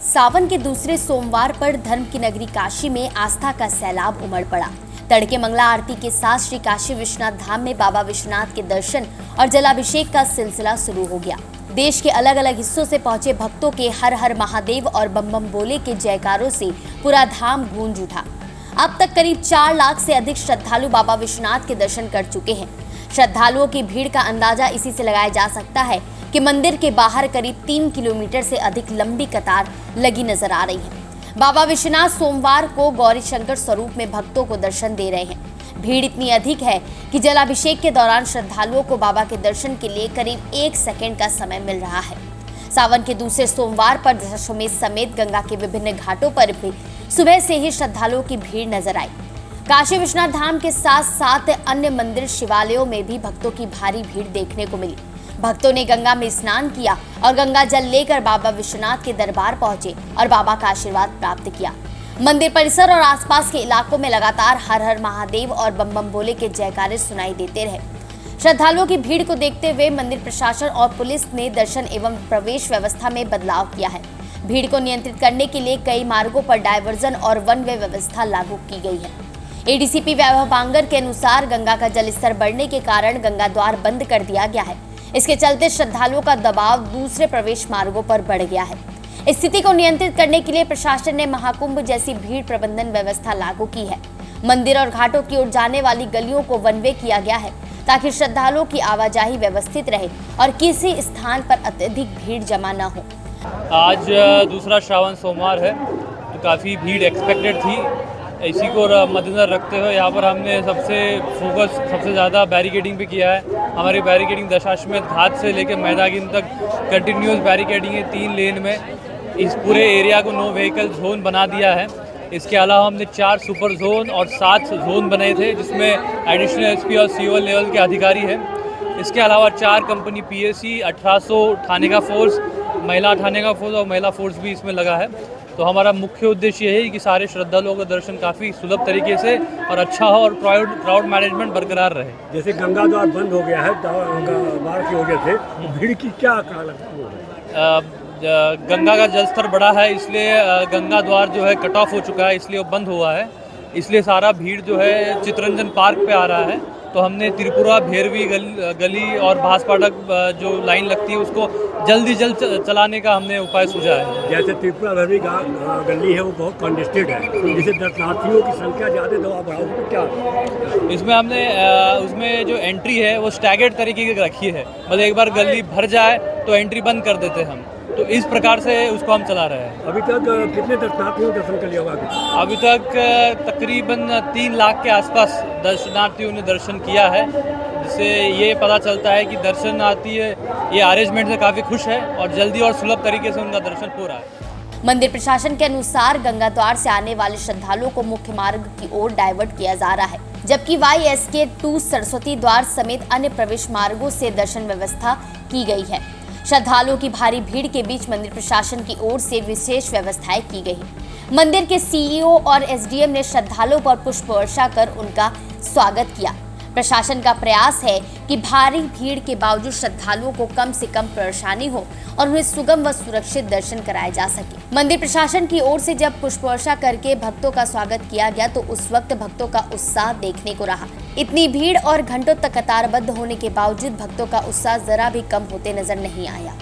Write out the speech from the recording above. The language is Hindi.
सावन के दूसरे सोमवार पर धर्म की नगरी काशी में आस्था का सैलाब उमड़ पड़ा। तड़के मंगला आरती के साथ श्री काशी विश्वनाथ धाम में बाबा विश्वनाथ के दर्शन और जलाभिषेक का सिलसिला शुरू हो गया। देश के अलग अलग हिस्सों से पहुंचे भक्तों के हर हर महादेव और बम बम बोले के जयकारों से पूरा धाम गूंज उठा। अब तक करीब 4 लाख से अधिक श्रद्धालु बाबा विश्वनाथ के दर्शन कर चुके हैं। श्रद्धालुओं की भीड़ का अंदाजा इसी से लगाया जा सकता है कि मंदिर के बाहर करीब 3 किलोमीटर से अधिक लंबी कतार लगी नजर आ रही है। बाबा विश्वनाथ सोमवार को गौरी शंकर स्वरूप में भक्तों को दर्शन दे रहे हैं। भीड़ इतनी अधिक है कि जलाभिषेक के दौरान श्रद्धालुओं को बाबा के दर्शन के लिए करीब 1 सेकंड का समय मिल रहा है। सावन के दूसरे सोमवार पर दशाश्वमेध समेत गंगा के विभिन्न घाटों पर भी सुबह से ही श्रद्धालुओं की भीड़ नजर आई। काशी विश्वनाथ धाम के साथ साथ अन्य मंदिर शिवालयों में भी भक्तों की भारी भीड़ देखने को मिली। भक्तों ने गंगा में स्नान किया और गंगा जल लेकर बाबा विश्वनाथ के दरबार पहुंचे और बाबा का आशीर्वाद प्राप्त किया। मंदिर परिसर और आसपास के इलाकों में लगातार हर हर महादेव और बम बम बोले के जयकारे सुनाई देते रहे। श्रद्धालुओं की भीड़ को देखते हुए मंदिर प्रशासन और पुलिस ने दर्शन एवं प्रवेश व्यवस्था में बदलाव किया है। भीड़ को नियंत्रित करने के लिए कई मार्गों पर डायवर्जन और वन वे व्यवस्था लागू की गई है। एडीसीपी वैभव बांगर के अनुसार गंगा का जलस्तर बढ़ने के कारण गंगा द्वार बंद कर दिया गया है। इसके चलते श्रद्धालुओं का दबाव दूसरे प्रवेश मार्गों पर बढ़ गया है। स्थिति को नियंत्रित करने के लिए प्रशासन ने महाकुंभ जैसी भीड़ प्रबंधन व्यवस्था लागू की है। मंदिर और घाटों की ओर जाने वाली गलियों को वन वे किया गया है ताकि श्रद्धालुओं की आवाजाही व्यवस्थित रहे और किसी स्थान पर अत्यधिक भीड़ जमा न हो। आज दूसरा श्रावण सोमवार है तो काफ़ी भीड़ एक्सपेक्टेड थी। इसी को मद्देनजर रखते हुए यहाँ पर हमने सबसे ज़्यादा बैरिकेडिंग पे किया है। हमारी बैरिकेडिंग दशाश्वमेध घाट से लेकर मैदागिन तक कंटिन्यूस बैरिकेडिंग है 3 लेन में। इस पूरे एरिया को नो व्हीकल जोन बना दिया है। इसके अलावा हमने 4 सुपर जोन और 7 जोन बनाए थे जिसमें एडिशनल एसपी और सीओ लेवल के अधिकारी हैं। इसके अलावा 4 कंपनी पीएसी, 1800 थाने का फोर्स, महिला थाने का फोर्स और महिला फोर्स भी इसमें लगा है। तो हमारा मुख्य उद्देश्य यही है कि सारे श्रद्धालुओं का दर्शन काफ़ी सुलभ तरीके से और अच्छा हो और क्राउड मैनेजमेंट बरकरार रहे। जैसे गंगा द्वार बंद हो गया है बाढ़ की वजह से, भीड़ की क्या कारण है? गंगा का जलस्तर बढ़ा है इसलिए गंगा द्वार जो है कट ऑफ हो चुका है, इसलिए वो बंद हुआ है। इसलिए सारा भीड़ जो है चित्तरंजन पार्क पे आ रहा है। तो हमने त्रिपुरा भैरवी गली और भासपाटक जो लाइन लगती है उसको जल्द चलाने का हमने उपाय सूझा है। जैसे त्रिपुरा भैरवी गली है वो बहुत कंजेस्टेड है, जिसे दर्शनार्थियों की संख्या ज़्यादा दबाव बढ़ा उसको क्या इसमें हमने उसमें जो एंट्री है वो स्टैगर्ड तरीके की रखी है। मतलब एक बार गली भर जाए तो एंट्री बंद कर देते हैं हम। तो इस प्रकार से उसको हम चला रहे हैं। अभी तक कितने दर्शनार्थियों दर्शन कर लिया होगा? अभी तक तकरीबन 3 लाख के आसपास दर्शनार्थियों ने दर्शन किया है, जिससे ये पता चलता है कि दर्शनार्थी ये अरेंजमेंट से काफ़ी खुश है और जल्दी और सुलभ तरीके से उनका दर्शन हो रहा है। मंदिर प्रशासन के अनुसार गंगा द्वार से आने वाले श्रद्धालुओं को मुख्य मार्ग की ओर डाइवर्ट किया जा रहा है, जबकि YSK 2 सरस्वती द्वार समेत अन्य प्रवेश मार्गों से दर्शन व्यवस्था की गई है। श्रद्धालुओं की भारी भीड़ के बीच मंदिर प्रशासन की ओर से विशेष व्यवस्थाएं की गई हैं। मंदिर के सीईओ और एसडीएम ने श्रद्धालुओं पर पुष्प वर्षा कर उनका स्वागत किया। प्रशासन का प्रयास है कि भारी भीड़ के बावजूद श्रद्धालुओं को कम से कम परेशानी हो और उन्हें सुगम व सुरक्षित दर्शन कराए जा सके। मंदिर प्रशासन की ओर से जब पुष्प वर्षा करके भक्तों का स्वागत किया गया तो उस वक्त भक्तों का उत्साह देखने को रहा। इतनी भीड़ और घंटों तक कतारबद्ध होने के बावजूद भक्तों का उत्साह जरा भी कम होते नजर नहीं आया।